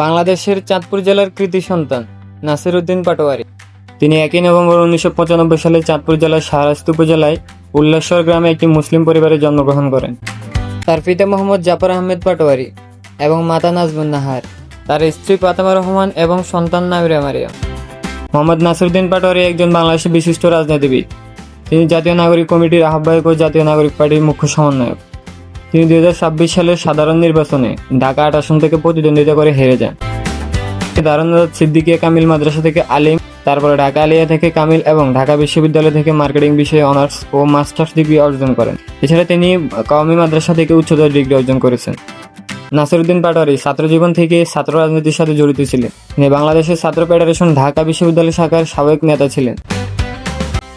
বাংলাদেশের চাঁদপুর জেলার কৃতি সন্তান নাসির উদ্দিন পাটোয়ারী। তিনি 1 নভেম্বর 1995 সালে চাঁদপুর জেলার শাহরাস্তি উপজেলায় উল্লাসর গ্রামে একটি মুসলিম পরিবারে জন্মগ্রহণ করেন। তার পিতা মোহাম্মদ জাফর আহমেদ পাটোয়ারী এবং মাতা নাজমুন নাহার, তার স্ত্রী ফাতেমা রহমান এবং সন্তান নামিরা মারিয়াম। মোহাম্মদ নাসির উদ্দিন পাটোয়ারী একজন বাংলাদেশের বিশিষ্ট রাজনীতিবিদ। তিনি জাতীয় নাগরিক কমিটির আহ্বায়ক ও জাতীয় নাগরিক পার্টির মুখ্য সমন্বয়ক। তিনি 2026 সালের সাধারণ নির্বাচনে ঢাকা 8 আসন থেকে প্রতিদ্বন্দ্বিতা করে হেরে যান। দারুনাজাত সিদ্দিকিয়া কামিল মাদ্রাসা থেকে আলিম, তারপরে ঢাকা আলিয়া থেকে কামিল এবং ঢাকা বিশ্ববিদ্যালয় থেকে মার্কেটিং বিষয়ে অনার্স ও মাস্টার্স ডিগ্রি অর্জন করেন। এছাড়া তিনি কওমি মাদ্রাসা থেকে উচ্চতর ডিগ্রি অর্জন করেছেন। নাসির উদ্দিন পাটোয়ারী ছাত্র জীবন থেকে ছাত্র রাজনীতির সাথে জড়িত ছিলেন। তিনি বাংলাদেশের ছাত্র ফেডারেশন ঢাকা বিশ্ববিদ্যালয় শাখার সাবেক নেতা ছিলেন।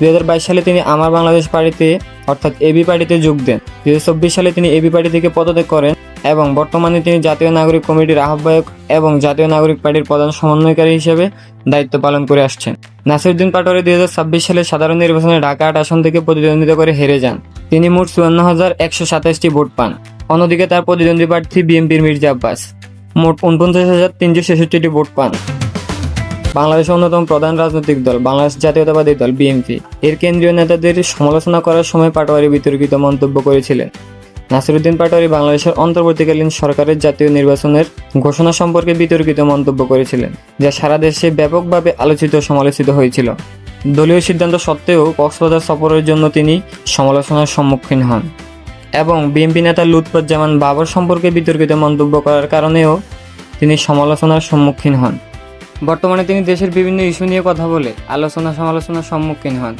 2022 সালে তিনি আমার বাংলাদেশ পার্টিতে অর্থাৎ এবি পার্টিতে যোগ দেন। 2024 সালে তিনি এবি পার্টি থেকে পদত্যাগ করেন এবং বর্তমানে তিনি জাতীয় নাগরিক কমিটির আহ্বায়ক এবং জাতীয় নাগরিক পার্টির প্রধান সমন্বয়কারী হিসেবে দায়িত্ব পালন করে আসছেন। নাসির উদ্দিন পাটোয়ারী 2026 সালে সাধারণ নির্বাচনে ঢাকা 8 আসন থেকে প্রতিদ্বন্দ্বিতা করে হেরে যান। তিনি মোট 54,127টি ভোট পান। অন্যদিকে তার প্রতিদ্বন্দ্বী প্রার্থী বিএনপির মির্জা আব্বাস মোট 49,366টি ভোট পান। বাংলাদেশের অন্যতম প্রধান রাজনৈতিক দল বাংলাদেশ জাতীয়তাবাদী দল বিএনপি এর কেন্দ্রীয় নেতাদের সমালোচনা করার সময় পাটোয়ারী বিতর্কিত মন্তব্য করেছিলেন। নাসির উদ্দিন পাটোয়ারী বাংলাদেশের অন্তর্বর্তীকালীন সরকারের জাতীয় নির্বাচনের ঘোষণা সম্পর্কে বিতর্কিত মন্তব্য করেছিলেন, যা সারা দেশে ব্যাপকভাবে আলোচিত ও সমালোচিত হয়েছিল। দলীয় সিদ্ধান্ত সত্ত্বেও কক্সবাজার সফরের জন্য তিনি সমালোচনার সম্মুখীন হন এবং বিএনপি নেতা লুৎফুজ্জামান বাবর সম্পর্কে বিতর্কিত মন্তব্য করার কারণেও তিনি সমালোচনার সম্মুখীন হন। বর্তমানে তিনি দেশের বিভিন্ন ইস্যু নিয়ে কথা বলে আলোচনা সমালোচনার সম্মুখীন হন।